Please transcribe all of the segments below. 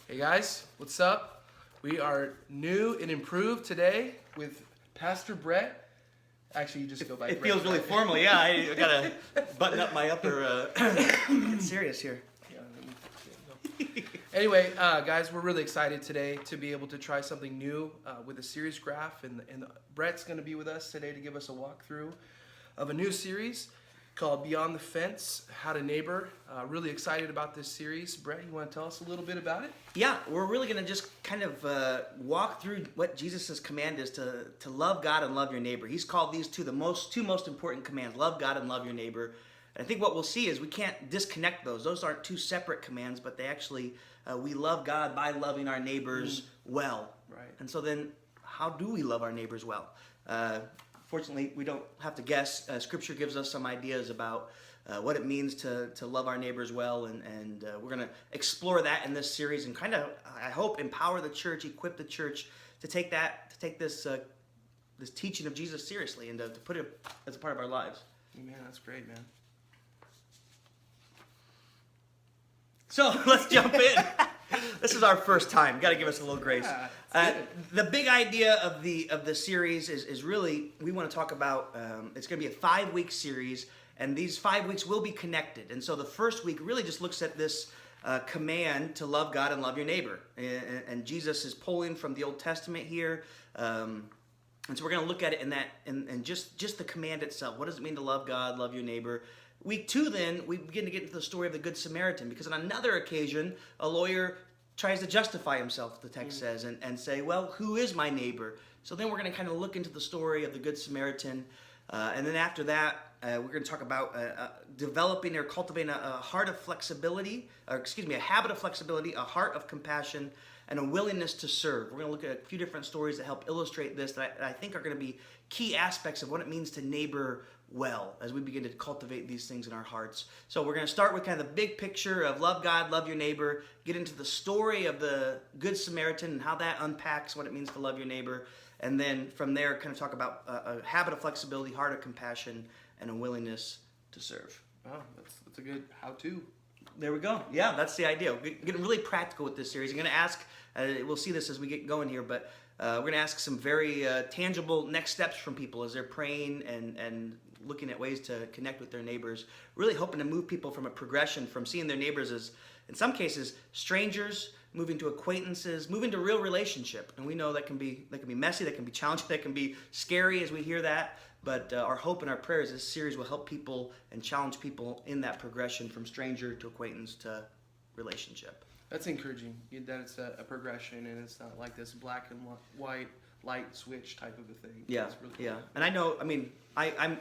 Hey guys, what's up? We are new and improved today with Pastor Brett. Actually, you just go by It Brett, feels really right? formal, yeah. I gotta button up my upper. Get serious here. Anyway, guys, we're really excited today to be able to try something new with a series graph, and Brett's going to be with us today to give us a walkthrough of a new series called Beyond the Fence, How to Neighbor. Really excited about this series. Brett, you want to tell us a little bit about it? Yeah, we're really gonna just kind of walk through what Jesus' command is to love God and love your neighbor. He's called these two most important commands: love God and love your neighbor. And I think what we'll see is we can't disconnect those. Those aren't two separate commands, but they actually we love God by loving our neighbors well. Right. And so then, how do we love our neighbors well? Fortunately, we don't have to guess. Scripture gives us some ideas about what it means to love our neighbors well, and we're going to explore that in this series and kind of, I hope, empower the church, equip the church to take this this teaching of Jesus seriously and to put it as a part of our lives. Man, that's great, man. So let's jump in. This is our first time. Got to give us a little grace. Yeah, The big idea of the series is really we want to talk about. It's going to be a 5-week series, and these 5 weeks will be connected. And so the first week really just looks at this command to love God and love your neighbor. And Jesus is pulling from the Old Testament here. And so we're going to look at it in that, and just the command itself. What does it mean to love God, love your neighbor? Week 2, then, we begin to get into the story of the Good Samaritan, because on another occasion, a lawyer tries to justify himself, the text says, and say, well, who is my neighbor? So then we're going to kind of look into the story of the Good Samaritan. And then after that, we're going to talk about developing or cultivating a heart of flexibility, a habit of flexibility, a heart of compassion, and a willingness to serve. We're going to look at a few different stories that help illustrate this that I think are going to be key aspects of what it means to neighbor well as we begin to cultivate these things in our hearts. So we're going to start with kind of the big picture of love God, love your neighbor, get into the story of the Good Samaritan and how that unpacks what it means to love your neighbor, and then from there kind of talk about a habit of flexibility, heart of compassion, and a willingness to serve. Wow, that's a good how-to. There we go. Yeah, that's the idea. We're getting really practical with this series. I'm going to ask, we'll see this as we get going here, but we're going to ask some very tangible next steps from people as they're praying and looking at ways to connect with their neighbors, really hoping to move people from a progression from seeing their neighbors as, in some cases, strangers, moving to acquaintances, moving to real relationship. And we know that can be messy, that can be challenging, that can be scary as we hear that. But our hope and our prayer is this series will help people and challenge people in that progression from stranger to acquaintance to relationship. That's encouraging, that it's a progression and it's not like this black and white light switch type of a thing. Yeah, That's really yeah. cool. And I know, I'm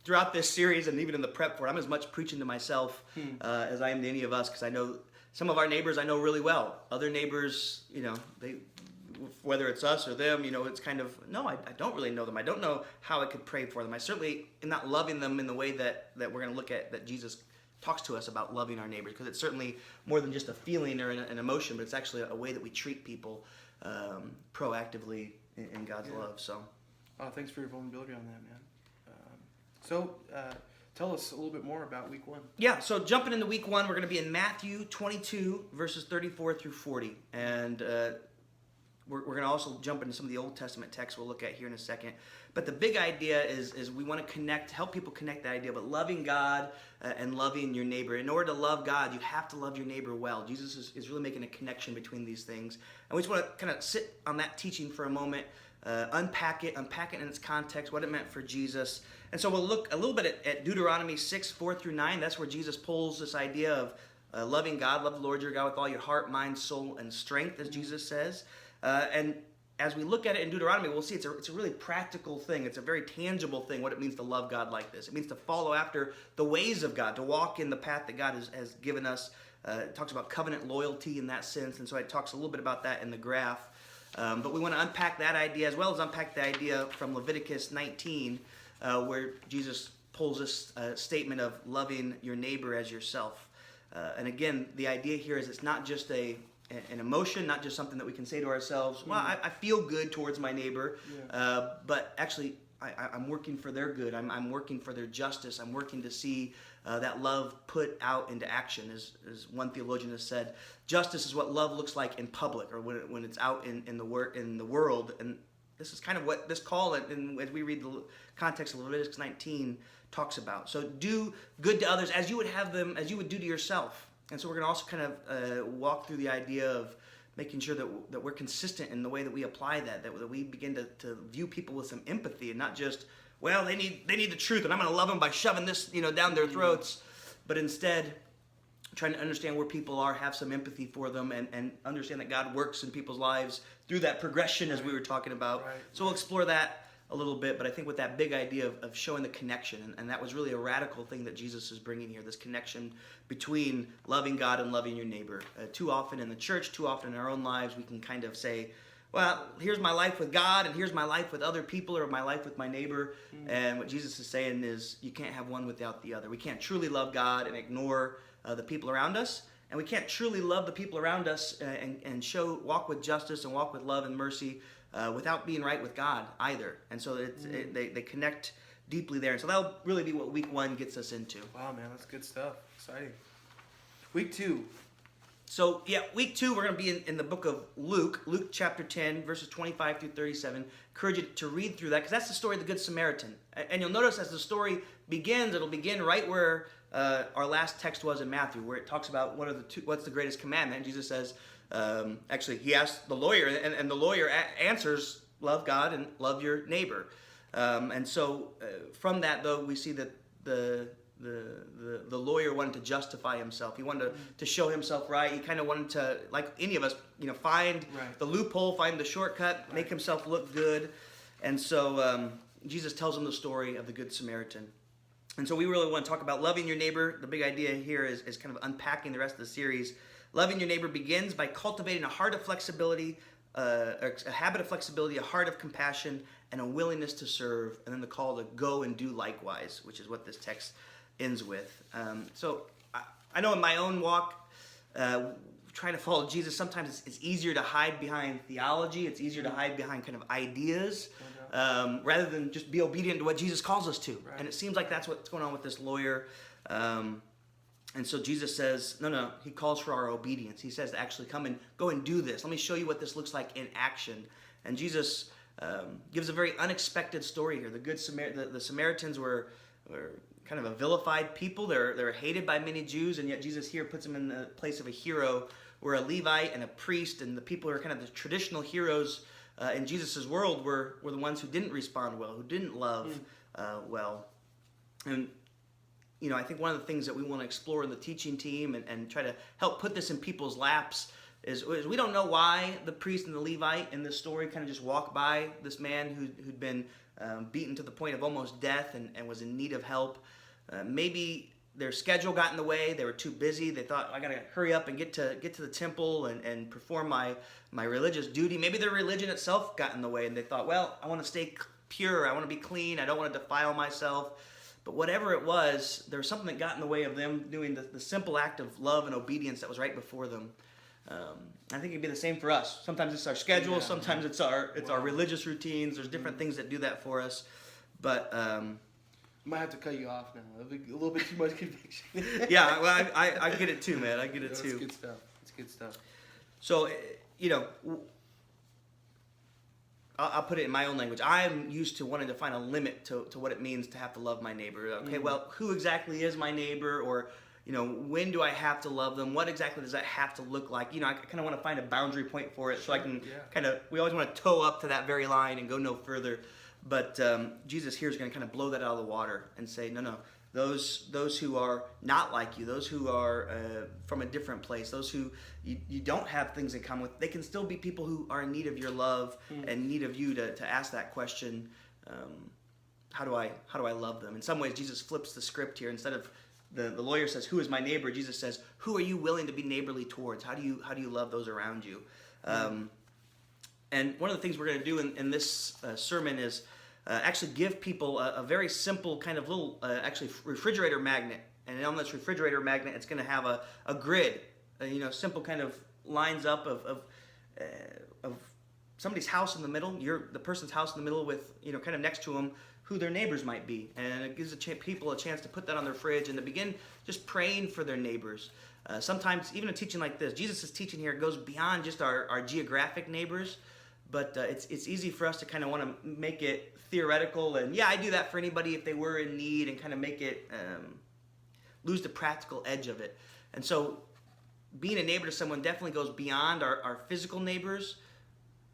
throughout this series and even in the prep for it, I'm as much preaching to myself as I am to any of us, because I know some of our neighbors I know really well. Other neighbors, they, whether it's us or them, it's kind of, no, I don't really know them. I don't know how I could pray for them. I certainly am not loving them in the way that we're going to look at, that Jesus talks to us about loving our neighbors, because it's certainly more than just a feeling or an emotion, but it's actually a way that we treat people proactively in God's love. So, Thanks for your vulnerability on that, man. So, tell us a little bit more about week 1. Yeah, so jumping into week 1, we're going to be in Matthew 22, verses 34 through 40. And we're going to also jump into some of the Old Testament texts we'll look at here in a second. But the big idea is we want to help people connect the idea of loving God and loving your neighbor. In order to love God, you have to love your neighbor well. Jesus is really making a connection between these things. And we just want to kind of sit on that teaching for a moment, unpack it in its context, what it meant for Jesus. And so we'll look a little bit at Deuteronomy 6, 4 through 9. That's where Jesus pulls this idea of loving God, love the Lord your God with all your heart, mind, soul, and strength, as Jesus says. And as we look at it in Deuteronomy, we'll see it's a really practical thing. It's a very tangible thing, what it means to love God like this. It means to follow after the ways of God, to walk in the path that God has given us. It talks about covenant loyalty in that sense, and so it talks a little bit about that in the graph. But we want to unpack that idea as well as unpack the idea from Leviticus 19, where Jesus pulls this statement of loving your neighbor as yourself. And again, the idea here is it's not just an emotion, not just something that we can say to ourselves, well, I feel good towards my neighbor, but actually I'm working for their good. I'm working for their justice. I'm working to see that love put out into action. As one theologian has said, justice is what love looks like in public, or when it's out in the world. And this is kind of what this call, and as we read the context of Leviticus 19, talks about. So do good to others as you would have them, as you would do to yourself. And so we're going to also kind of walk through the idea of making sure that we're consistent in the way that we apply that we begin to view people with some empathy, and not just, well, they need the truth and I'm going to love them by shoving this down their throats, but instead trying to understand where people are, have some empathy for them, and understand that God works in people's lives through that progression as we were talking about. Right. So we'll explore that a little bit, but I think with that big idea of showing the connection, and that was really a radical thing that Jesus is bringing here, this connection between loving God and loving your neighbor. Too often in the church, too often in our own lives, we can kind of say, well, here's my life with God, and here's my life with other people, or my life with my neighbor. And what Jesus is saying is, you can't have one without the other. We can't truly love God and ignore the people around us, and we can't truly love the people around us and walk with justice and walk with love and mercy without being right with God either. And so they connect deeply there. And so that'll really be what week 1 gets us into. Wow, man, that's good stuff. Exciting. Week 2. So, yeah, week 2, we're going to be in the book of Luke chapter 10, verses 25 through 37. Encourage you to read through that, because that's the story of the Good Samaritan. And you'll notice as the story begins, it'll begin right where our last text was in Matthew, where it talks about what's the greatest commandment. And Jesus says, actually, he asked the lawyer, and the lawyer answers, love God and love your neighbor. And so from that, though, we see that the lawyer wanted to justify himself. He wanted to show himself right. He kind of wanted to, like any of us, find the loophole, find the shortcut, make himself look good. And so Jesus tells him the story of the Good Samaritan. And so we really want to talk about loving your neighbor. The big idea here is kind of unpacking the rest of the series. Loving your neighbor begins by cultivating a heart of flexibility, a habit of flexibility, a heart of compassion, and a willingness to serve, and then the call to go and do likewise, which is what this text ends with. So I know in my own walk, trying to follow Jesus, sometimes it's easier to hide behind theology. It's easier to hide behind kind of ideas, rather than just be obedient to what Jesus calls us to. Right. And it seems like that's what's going on with this lawyer. And so Jesus says, no, he calls for our obedience. He says to actually come and go and do this. Let me show you what this looks like in action. And Jesus gives a very unexpected story here. The Samaritans were kind of a vilified people. They're hated by many Jews, and yet Jesus here puts them in the place of a hero, where a Levite and a priest and the people who are kind of the traditional heroes in Jesus' world were the ones who didn't respond well, who didn't love well. And I think one of the things that we want to explore in the teaching team and try to help put this in people's laps is we don't know why the priest and the Levite in this story kind of just walk by this man who'd been beaten to the point of almost death and was in need of help. Maybe their schedule got in the way. They were too busy. They thought, I got to hurry up and get to the temple and perform my religious duty. Maybe their religion itself got in the way, and they thought, well, I want to stay pure. I want to be clean. I don't want to defile myself. But whatever it was, there was something that got in the way of them doing the simple act of love and obedience that was right before them. I think it'd be the same for us. Sometimes it's our schedule. Sometimes it's our religious routines. There's different things that do that for us. But I might have to cut you off now. That'd be a little bit too much conviction. Yeah, well, I get it too, man. I get it too. It's good stuff. It's good stuff. So, I'll put it in my own language. I'm used to wanting to find a limit to what it means to have to love my neighbor. Okay, well, who exactly is my neighbor? Or, when do I have to love them? What exactly does that have to look like? I kind of want to find a boundary point for it, so I can we always want to toe up to that very line and go no further. But Jesus here is going to kind of blow that out of the water and say, no, those who are not like you, those who are from a different place, those who you don't have things in common with, they can still be people who are in need of your love and need of you to ask that question, how do I love them? In some ways, Jesus flips the script here. Instead of the lawyer says, who is my neighbor? Jesus says, who are you willing to be neighborly towards? How do you love those around you? And one of the things we're going to do in this sermon is actually give people a very simple kind of little, refrigerator magnet. And on this refrigerator magnet, it's going to have a grid, simple kind of lines up of somebody's house in the middle, the person's house in the middle with, kind of next to them, who their neighbors might be. And it gives people a chance to put that on their fridge and to begin just praying for their neighbors. Sometimes, even a teaching like this, Jesus' teaching here goes beyond just our geographic neighbors, but it's easy for us to kind of want to make it theoretical, and I do that for anybody if they were in need, and kind of make it lose the practical edge of it. And so being a neighbor to someone definitely goes beyond our physical neighbors,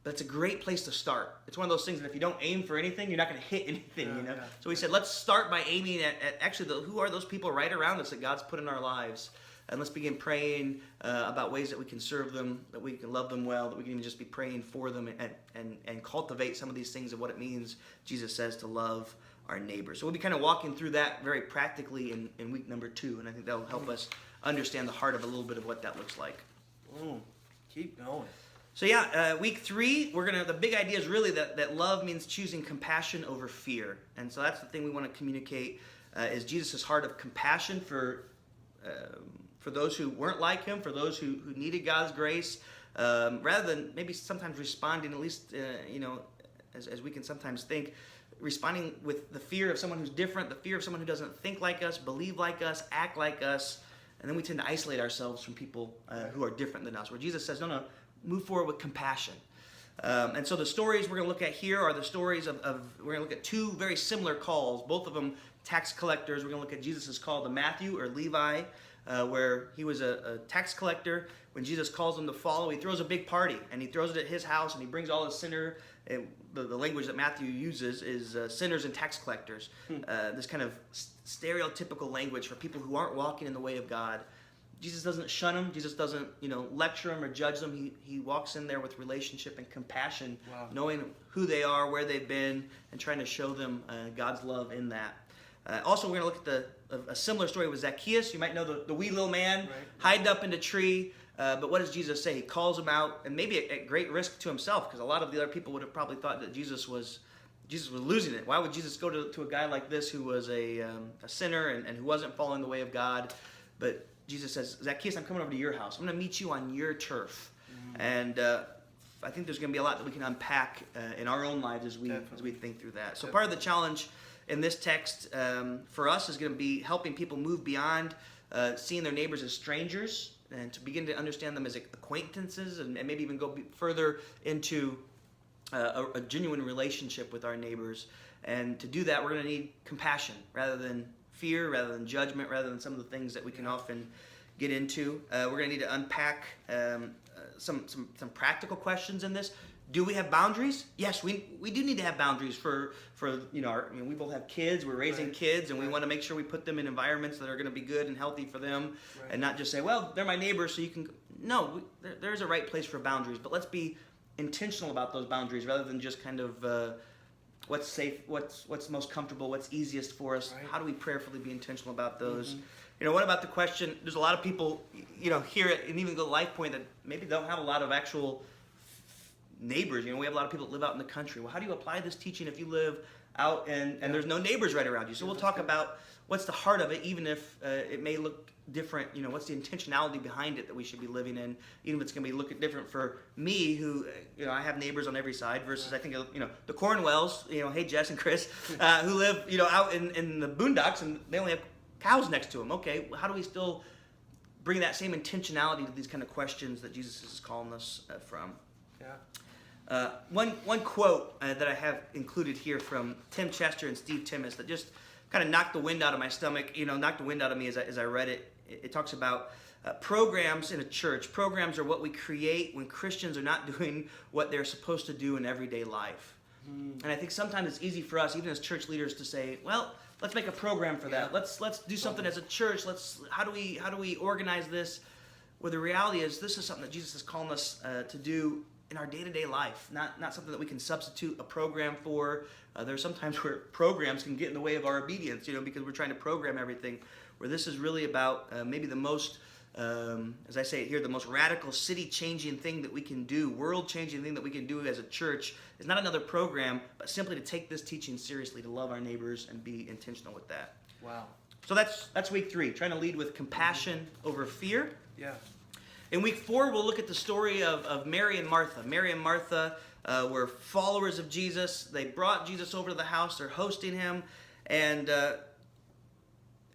but it's a great place to start. It's one of those things that if you don't aim for anything, you're not going to hit anything, Yeah. So we said, let's start by aiming at actually who are those people right around us that God's put in our lives. And let's begin praying about ways that we can serve them, that we can love them well, that we can even just be praying for them and cultivate some of these things of what it means, Jesus says, to love our neighbors. So we'll be kind of walking through that very practically in week number 2, and I think that'll help us understand the heart of a little bit of what that looks like. Keep going. So week 3, the big idea is really that love means choosing compassion over fear. And so that's the thing we want to communicate, is Jesus' heart of compassion for those who weren't like him, for those who needed God's grace, rather than maybe sometimes responding, at least, as we can sometimes think, responding with the fear of someone who's different, the fear of someone who doesn't think like us, believe like us, act like us, and then we tend to isolate ourselves from people who are different than us, where Jesus says, no, move forward with compassion. And so the stories we're going to look at here are the stories of we're going to look at 2 very similar calls, both of them tax collectors. We're going to look at Jesus' call to Matthew or Levi, where he was a tax collector. When Jesus calls him to follow, he throws a big party, and he throws it at his house, and he brings all the sinner. The language that Matthew uses is sinners and tax collectors. This kind of stereotypical language for people who aren't walking in the way of God. Jesus doesn't shun them. Jesus doesn't, lecture them or judge them. He walks in there with relationship and compassion, knowing who they are, where they've been, and trying to show them God's love in that. Also, we're going to look at a similar story with Zacchaeus. You might know the wee little man, hiding up in a tree. But what does Jesus say? He calls him out, and maybe at great risk to himself, because a lot of the other people would have probably thought that Jesus was losing it. Why would Jesus go to a guy like this who was a sinner and who wasn't following the way of God? But Jesus says, Zacchaeus, I'm coming over to your house. I'm going to meet you on your turf. And I think there's going to be a lot that we can unpack in our own lives as we think through that. So part of the challenge in this text for us is going to be helping people move beyond seeing their neighbors as strangers and to begin to understand them as acquaintances, and maybe even go further into a genuine relationship with our neighbors. And to do that, we're going to need compassion rather than fear, rather than judgment, rather than some of the things that we can often get into. We're going to need to unpack some practical questions in this. Do we have boundaries? Yes, we do need to have boundaries for we both have kids. We're raising kids, and we want to make sure we put them in environments that are going to be good and healthy for them, and not just say, well, they're my neighbors, so you can. No, there's a right place for boundaries, but let's be intentional about those boundaries rather than just kind of what's safe, what's most comfortable, what's easiest for us. How do we prayerfully be intentional about those? What about the question? There's a lot of people, here and even the LifePoint that maybe don't have a lot of actual neighbors. We have a lot of people that live out in the country. Well, how do you apply this teaching if you live out and there's no neighbors right around you? So we'll talk about what's the heart of it, even if it may look different. What's the intentionality behind it that we should be living in, even if it's going to be looking different for me, who I have neighbors on every side, versus I think the Cornwells, hey Jess and Chris, who live out in the boondocks and they only have cows next to them. Okay, how do we still bring that same intentionality to these kind of questions that Jesus is calling us from? One quote that I have included here from Tim Chester and Steve Timmis that just kind of knocked the wind out of my stomach, knocked the wind out of me as I read it. It talks about programs in a church. Programs are what we create when Christians are not doing what they're supposed to do in everyday life. And I think sometimes it's easy for us, even as church leaders, to say, well, let's make a program for that. Let's do something as a church. How do we organize this? Well, the reality is this is something that Jesus is calling us to do in our day-to-day life, not something that we can substitute a program for. There's sometimes where programs can get in the way of our obedience, because we're trying to program everything, where this is really about maybe the most, as I say it here, the most radical city-changing thing that we can do, world-changing thing that we can do as a church is not another program, but simply to take this teaching seriously, to love our neighbors and be intentional with that. Wow. So that's week 3, trying to lead with compassion over fear. Yeah. In week 4, we'll look at the story of Mary and Martha. Mary and Martha were followers of Jesus. They brought Jesus over to the house. They're hosting him. And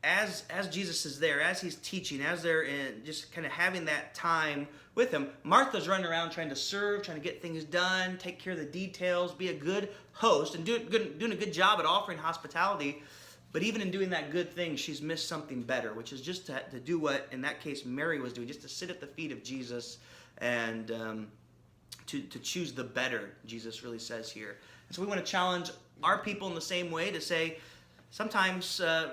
as Jesus is there, as he's teaching, as they're just kind of having that time with him, Martha's running around trying to serve, trying to get things done, take care of the details, be a good host, and doing a good job at offering hospitality. But even in doing that good thing, she's missed something better, which is just to do what, in that case, Mary was doing, just to sit at the feet of Jesus and to choose the better, Jesus really says here. And so we want to challenge our people in the same way to say, sometimes, and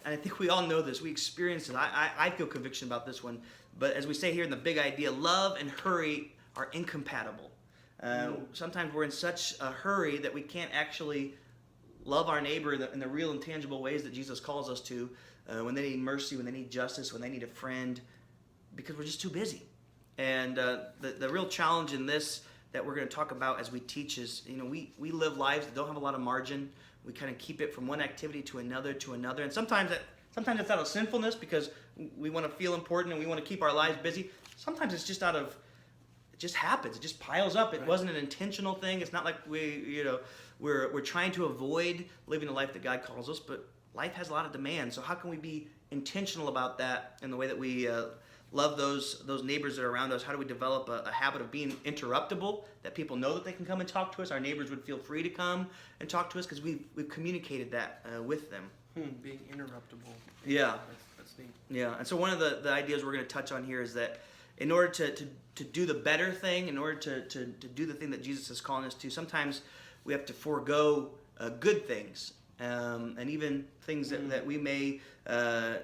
I think we all know this, we experience it, I feel conviction about this one, but as we say here in the big idea, love and hurry are incompatible. Sometimes we're in such a hurry that we can't actually love our neighbor in the real and tangible ways that Jesus calls us to, when they need mercy, when they need justice, when they need a friend, because we're just too busy. And the real challenge in this that we're going to talk about as we teach is, we live lives that don't have a lot of margin. We kind of keep it from one activity to another, and sometimes it's out of sinfulness because we want to feel important and we want to keep our lives busy. Sometimes it's just it just happens. It just piles up. It wasn't an intentional thing. It's not like we're trying to avoid living the life that God calls us, but life has a lot of demands. So how can we be intentional about that in the way that we love those neighbors that are around us? How do we develop a habit of being interruptible, that people know that they can come and talk to us? Our neighbors would feel free to come and talk to us because we've communicated that with them. Being interruptible. Yeah. That's neat. Yeah, and so one of the ideas we're going to touch on here is that in order to do the better thing, in order to do the thing that Jesus is calling us to, sometimes we have to forego good things, and even things that we may, as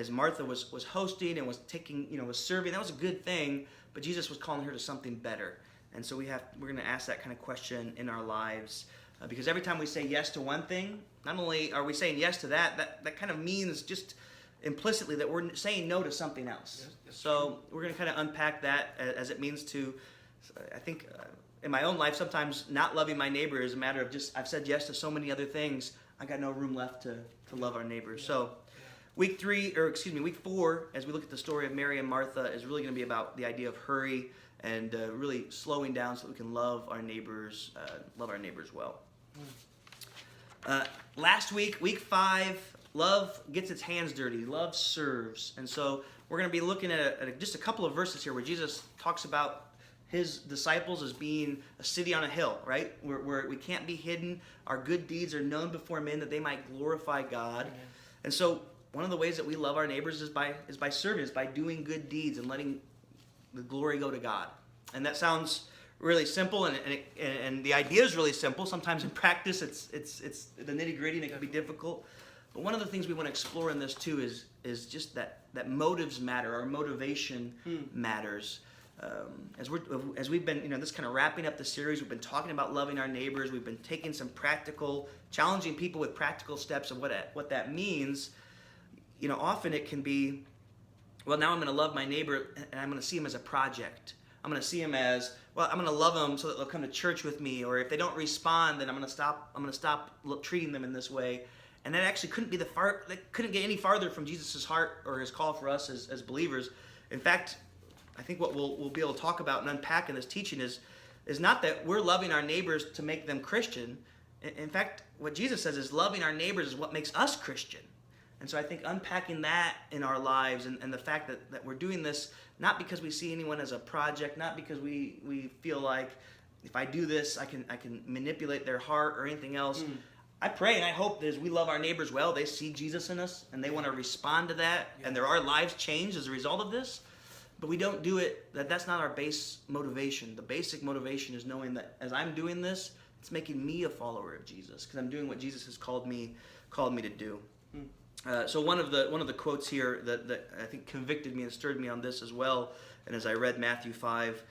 Martha was hosting and was taking, was serving, that was a good thing, but Jesus was calling her to something better. And so we're going to ask that kind of question in our lives, because every time we say yes to one thing, not only are we saying yes to that kind of means just implicitly that we're saying no to something else. Yes, so we're going to kind of unpack that as it means to, I think, in my own life, sometimes not loving my neighbor is a matter of just, I've said yes to so many other things, I got no room left to love our neighbors. Yeah. So week 4, as we look at the story of Mary and Martha, is really going to be about the idea of hurry and really slowing down so that we can love our neighbors well. Last week, week 5, love gets its hands dirty. Love serves. And so we're going to be looking at just a couple of verses here where Jesus talks about his disciples as being a city on a hill, right? Where we can't be hidden. Our good deeds are known before men that they might glorify God. Amen. And so one of the ways that we love our neighbors is by serving, is by doing good deeds and letting the glory go to God. And that sounds really simple, and the idea is really simple. Sometimes in practice, it's the nitty-gritty, and it can be difficult. But one of the things we want to explore in this too is just that motives matter. Our motivation matters. As we've been, this kind of wrapping up the series, we've been talking about loving our neighbors. We've been taking some challenging people with practical steps of what that means. Often it can be, well, now I'm going to love my neighbor, and I'm going to see him as a project. I'm going to see him as, well, I'm going to love them so that they'll come to church with me, or if they don't respond, then I'm going to stop treating them in this way. And that actually couldn't get any farther from Jesus' heart or his call for us as believers. In fact, I think what we'll be able to talk about and unpack in this teaching is not that we're loving our neighbors to make them Christian. In fact, what Jesus says is loving our neighbors is what makes us Christian. And so I think unpacking that in our lives and the fact that we're doing this not because we see anyone as a project, not because we feel like if I do this, I can manipulate their heart or anything else. I pray and I hope that as we love our neighbors well, they see Jesus in us and they want to respond to that, and our lives change as a result of this. But we don't do it, that's not our base motivation. The basic motivation is knowing that as I'm doing this, it's making me a follower of Jesus because I'm doing what Jesus has called me to do. So one of the quotes here that I think convicted me and stirred me on this as well, and as I read Matthew 5,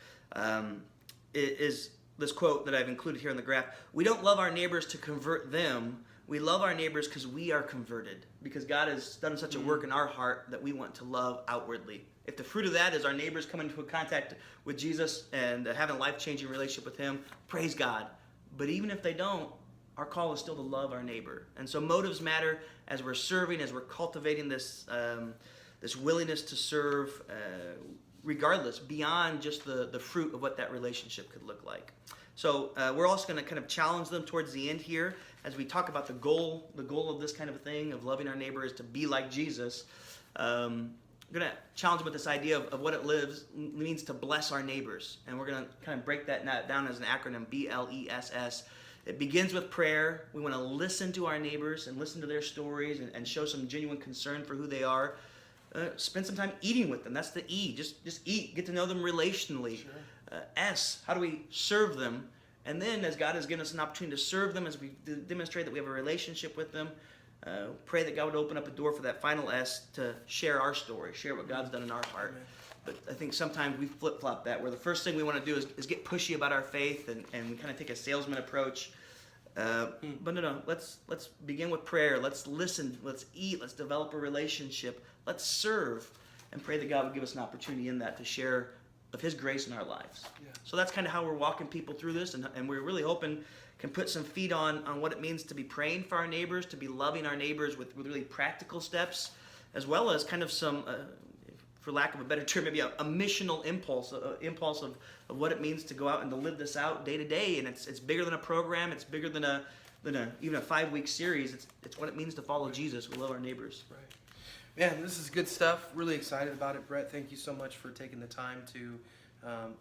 is this quote that I've included here in the graph. We don't love our neighbors to convert them. We love our neighbors because we are converted, because God has done such a work in our heart that we want to love outwardly. If the fruit of that is our neighbors coming into contact with Jesus and having a life-changing relationship with him, praise God. But even if they don't, our call is still to love our neighbor. And so motives matter as we're serving, as we're cultivating this this willingness to serve, regardless, beyond just the fruit of what that relationship could look like. So we're also going to kind of challenge them towards the end here as we talk about the goal of this kind of thing, of loving our neighbor, is to be like Jesus. I'm going to challenge them with this idea of what it means to bless our neighbors. And we're going to kind of break that down as an acronym, BLESS. It begins with prayer. We want to listen to our neighbors and listen to their stories and show some genuine concern for who they are. Spend some time eating with them. That's the E. Just eat. Get to know them relationally. Sure. S, how do we serve them? And then as God has given us an opportunity to serve them, as we demonstrate that we have a relationship with them, pray that God would open up a door for that final S to share our story, share what God's done in our heart. Amen. But I think sometimes we flip-flop that, where the first thing we want to do is get pushy about our faith and we kind of take a salesman approach. But no, let's begin with prayer. Let's listen. Let's eat. Let's develop a relationship. Let's serve and pray that God would give us an opportunity in that to share of His grace in our lives. Yeah. So that's kind of how we're walking people through this, and we're really hoping can put some feet on what it means to be praying for our neighbors, to be loving our neighbors with really practical steps, as well as kind of some, for lack of a better term, maybe a missional impulse of what it means to go out and to live this out day to day. And it's bigger than a program. It's bigger than even a 5-week series. It's what it means to follow Jesus. We love our neighbors. Right. Man, this is good stuff. Really excited about it, Brett. Thank you so much for taking the time to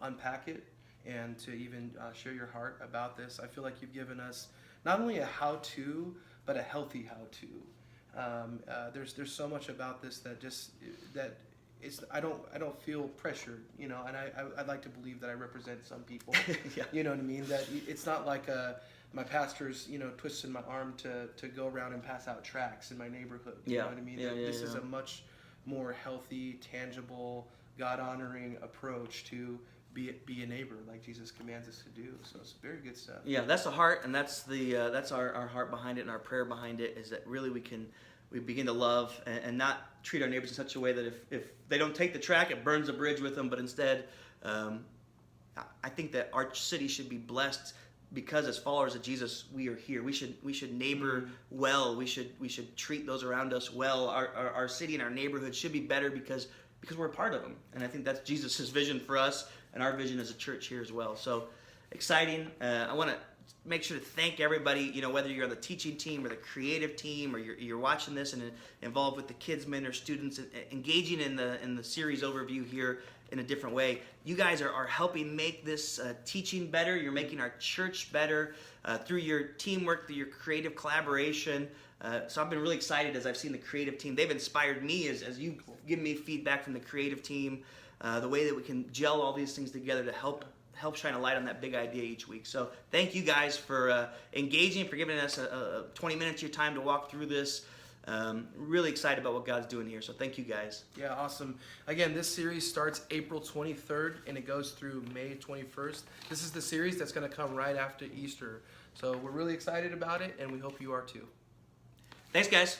unpack it and to even share your heart about this. I feel like you've given us not only a how-to, but a healthy how-to. There's so much about this that it's I don't feel pressured, you know, and I'd like to believe that I represent some people. Yeah. You know what I mean? That it's not like my pastor's, you know, twisting my arm to go around and pass out tracts in my neighborhood. You know what I mean? This is a much more healthy, tangible, God-honoring approach to be a neighbor like Jesus commands us to do. So it's very good stuff. Yeah, that's the heart, and that's our heart behind it, and our prayer behind it is that really we begin to love and not treat our neighbors in such a way that if they don't take the track, it burns the bridge with them, but instead, I think that our city should be blessed because as followers of Jesus, we are here. We should neighbor well. We should treat those around us well. Our city and our neighborhood should be better because we're a part of them. And I think that's Jesus' vision for us and our vision as a church here as well. So exciting. I want to make sure to thank everybody, you know, whether you're on the teaching team or the creative team or you're watching this and involved with the kidsmen or students engaging in the series overview here in a different way. You guys are helping make this teaching better. You're making our church better through your teamwork, through your creative collaboration. So I've been really excited as I've seen the creative team. They've inspired me as you give me feedback from the creative team, the way that we can gel all these things together to help shine a light on that big idea each week. So thank you guys for engaging, for giving us 20 minutes of your time to walk through this. Really excited about what God's doing here. So thank you guys. Yeah, awesome. Again, this series starts April 23rd and it goes through May 21st. This is the series that's going to come right after Easter. So we're really excited about it and we hope you are too. Thanks, guys.